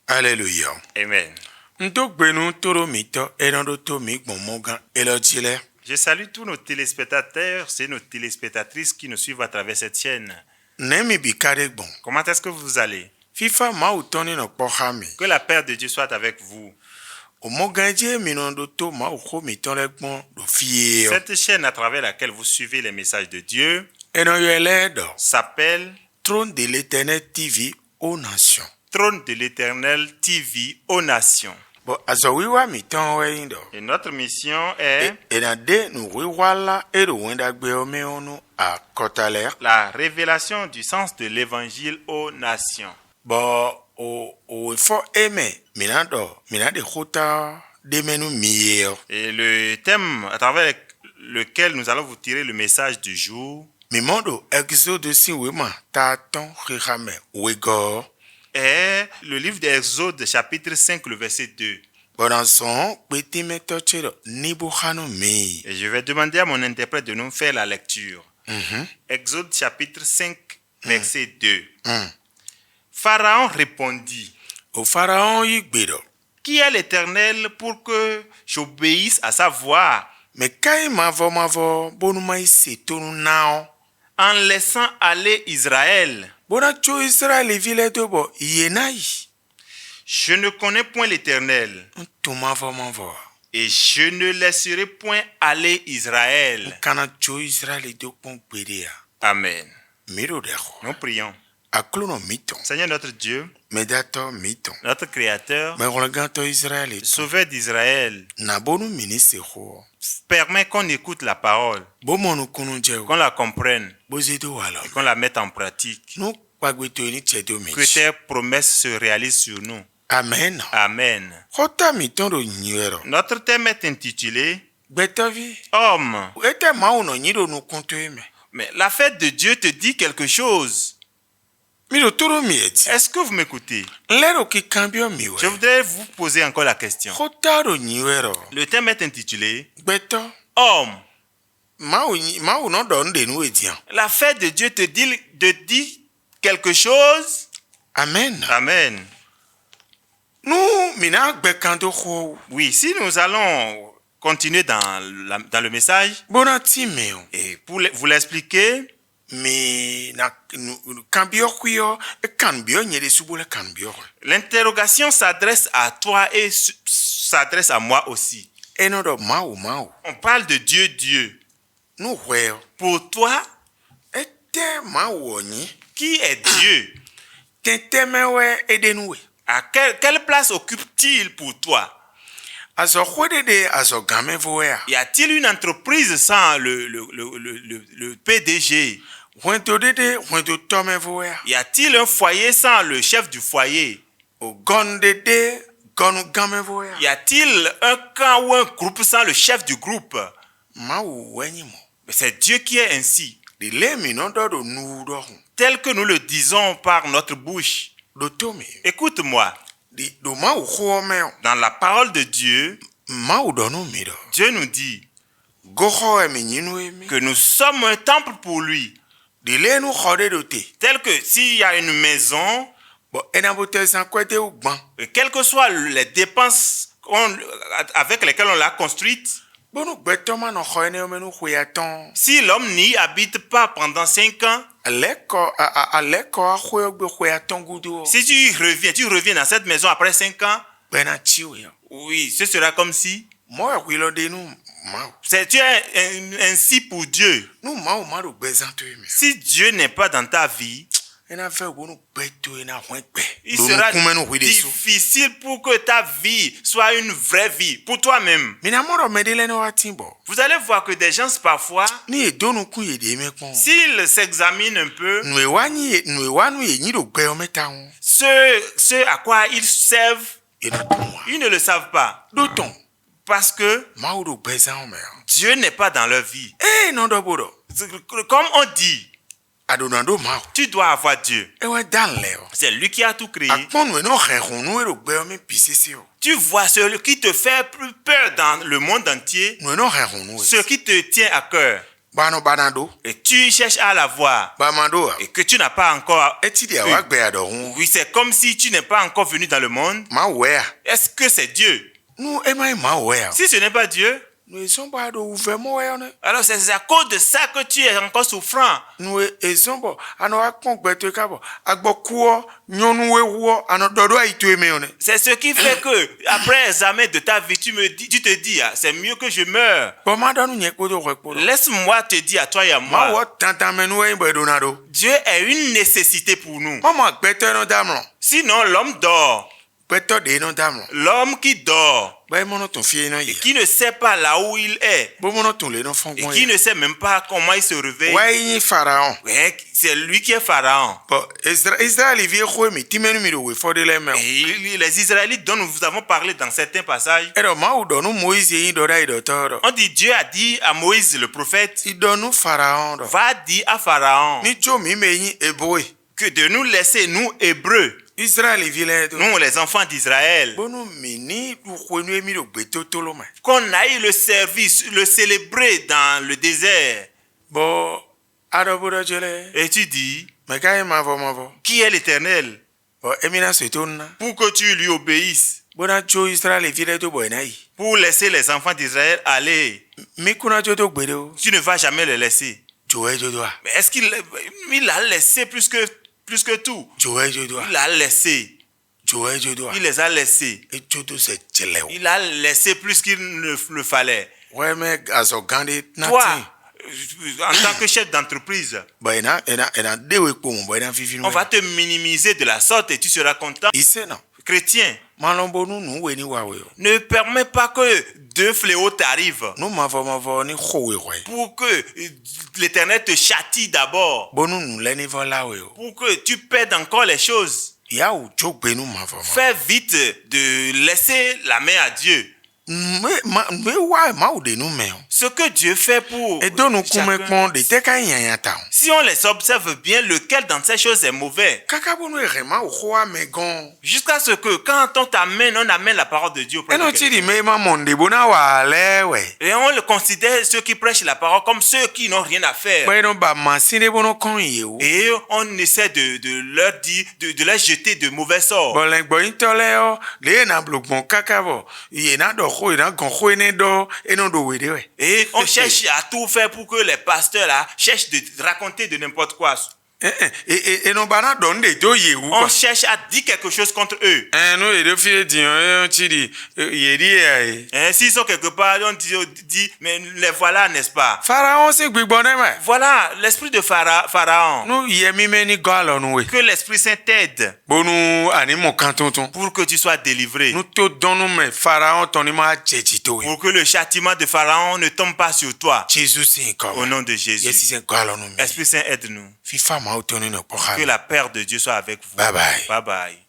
Alléluia. Amen. Je salue tous nos téléspectateurs et nos téléspectatrices qui nous suivent à travers cette chaîne. Comment est-ce que vous allez? Que la paix de Dieu soit avec vous. Cette chaîne à travers laquelle vous suivez les messages de Dieu s'appelle Trône de l'Éternel TV aux nations. Trône de l'Éternel TV aux nations. Et notre mission est la révélation du sens de l'évangile aux nations. Et le thème à travers lequel nous allons vous tirer le message du jour est le livre d'Exode, chapitre 5, le verset 2. Et je vais demander à mon interprète de nous faire la lecture. Exode, chapitre 5, verset 2. Pharaon répondit: Qui est l'Éternel pour que j'obéisse à sa voix en laissant aller Israël? Je ne connais point l'Éternel et je ne laisserai point aller Israël. Amen. Nous prions. Seigneur notre Dieu, notre Créateur, Sauveur d'Israël, permets qu'on écoute la parole, qu'on la comprenne et qu'on la mette en pratique. Que tes promesses se réalisent sur nous. Amen. Amen. Notre thème est intitulé Homme. Mais la fête de Dieu te dit quelque chose. Est-ce que vous m'écoutez? Je voudrais vous poser encore la question. Le thème est intitulé Homme. La fête de Dieu te dit quelque chose. Amen. Amen. Oui, si nous allons continuer dans le message, et pour vous l'expliquer, l'interrogation s'adresse à toi et s'adresse à moi aussi. On parle de Dieu. Pour toi, qui est Dieu? À quelle place occupe-t-il pour toi? Y a-t-il une entreprise sans le PDG? Y a-t-il un foyer sans le chef du foyer? Y a-t-il un camp ou un groupe sans le chef du groupe? C'est Dieu qui est ainsi. Tel que nous le disons par notre bouche. Écoute-moi. Dans la parole de Dieu, Dieu nous dit que nous sommes un temple pour lui. Tel que s'il y a une maison, quelles que soient les dépenses avec lesquelles on l'a construite, Bonu gbeto ma no khoene omenu khoyaton. Si l'homme n'y habite pas pendant 5 ans, Aleko a khoyogbe khoyaton gudu. si tu reviens dans cette maison après 5 ans, Bena chiwo yo. oui, ce sera comme si Mo ya kwilo de nu ma. tu es ainsi pour Dieu. Nu ma o ma do gbezanto mi. Si Dieu n'est pas dans ta vie, Ena fe bonu gbeto ena hwegbe. il sera difficile pour que ta vie soit une vraie vie pour toi-même. Mina moro medele no atimbo. Vous allez voir que des gens parfois, Ni edonu ku yede mekon. s'ils s'examinent un peu, Nwe wanu ye nyi do gbe o meta won. ce à quoi ils servent, Ena tonwa. ils ne le savent pas. Doton. Parce que Ma o do gbezan o me. Dieu n'est pas dans leur vie. Non do bodo. Comme on dit, Adonando ma. tu dois avoir Dieu. Ewe dan le o. C'est lui qui a tout créé. Akpon no rehun no ero gbe o me pisisi o. Tu vois celui qui te fait plus peur dans le monde entier, No rehun no. ce qui te tient à cœur. Bano banado. Et tu cherches à l'avoir. Bamando. Et que tu n'as pas encore. Eti dia wa gbe adorun. Oui, c'est comme si tu n'es pas encore venu dans le monde. Ma wea. Est-ce que c'est Dieu? Nu ma wea. Si ce n'est pas Dieu, Nu ezomba do uvemo wea ne. alors c'est à cause de ça que tu es encore souffrant. Nu ezombo ano akpon gbeto kabo. Agbo kuo nyonu wewo ano dodo aitu eme one. C'est ce qui fait que, après l'examen de ta vie, tu te dis, ah, c'est mieux que je meure. Bo ma donu nye kodo rekodo. Laisse-moi te dire à toi et à Ma moi, wo tantamenu e bo donado. Dieu est une nécessité pour nous. Mama gbeto no damlo. Sinon, l'homme dort. Gbeto de no damlo. L'homme qui dort Ba mono ton fie no et ye. qui ne sait pas là où il est Bo mono ton le no et fongon. qui ne sait même pas comment il se réveille, Wa yin pharaon. ouais, c'est lui qui est Pharaon. Bo Israël vie khoe mi timenu mi do we fode le me. Et les Israélites dont nous avons parlé dans certains passages, Ero ma o donu Moïse yin do dai do toro. on dit Dieu a dit à Moïse le prophète, I donu pharaon do. va dire à Pharaon Ni cho mi me yin eboe. que de nous laisser, nous Hébreux, Israël vie le do. nous les enfants d'Israël, Bonu mini du khonu emi do gbeto tolo ma. qu'on aille le service, le célébrer dans le désert. Bo adobodo jele. Et tu dis, Me kai mavo. qui est l'Éternel Bo emina setonna. pour que tu lui obéisses, Bona cho Israël vie le do boy nai. pour laisser les enfants d'Israël aller? Mi kuna jo do gbedo. Tu ne vas jamais les laisser. Joe jo do a. Mais est-ce qu'il a laissé plus que tout? Joe jo do a. Il a laissé. Joe jo do a. Il les a laissés. E jo do se jele o. Il a laissé plus qu'il ne le fallait. Ouais me azo gande Toi, natin. en tant que chef d'entreprise, Ba ena dewe ko mo ena fifi on va te minimiser de la sorte et tu seras content. Ise no. Chrétien, Malombo nu we ni wa we o. ne permets pas que deux fléaux t'arrivent Nu mavo ni khowe we. pour que l'Éternel te châtie d'abord, Bonu nu le ni vola we o. pour que tu perdes encore les choses. Ya o jo gbe nu mavo. Fais vite de laisser la main à Dieu. Me wa ma o de nu me o. Ce que Dieu fait pour E donu kume chacun, pon de te kan yan ta o. si on les observe bien, lequel dans ces choses est mauvais? Kaka bonu rema o khoa me gon. Jusqu'à ce que quand on amène la parole de Dieu auprès de Eno quelqu'un, ti di me ma monde bona wa le we. et on le considère ceux qui prêchent la parole comme ceux qui n'ont rien à faire. Ba eno ba masine bono kon ye o. Et on essaie de leur dire, de leur jeter de mauvais sorts. Bon len gbo intole o. Le na blogbon kaka bo. Ye na do kho na gon kho ne do eno do we de we. Et on cherche à tout faire pour que les pasteurs là cherchent de raconter de n'importe quoi. Et non bana donne de do ye ou. On cherche à dire quelque chose contre eux. No e de fi di on ti di ye di e. Hein, s'ils sont quelque part, on dit, mais les voilà, n'est-ce pas? Pharaon se gbigbon de me. Voilà l'esprit de Pharaon. No ye mi me ni galo nu we. Que l'Esprit Saint t'aide Bonu ani mo kan tonton. pour que tu sois délivré. Nu to donu me Pharaon ton ni ma chechi to. Pour que le châtiment de Pharaon ne tombe pas sur toi. Jesus sin ko. Au nom de Yes Jésus. sin galo nu me. Esprit Saint, aide-nous. Fi fama o tonu no ko Que la paix de Dieu soit avec vous. Bye bye. Bye bye.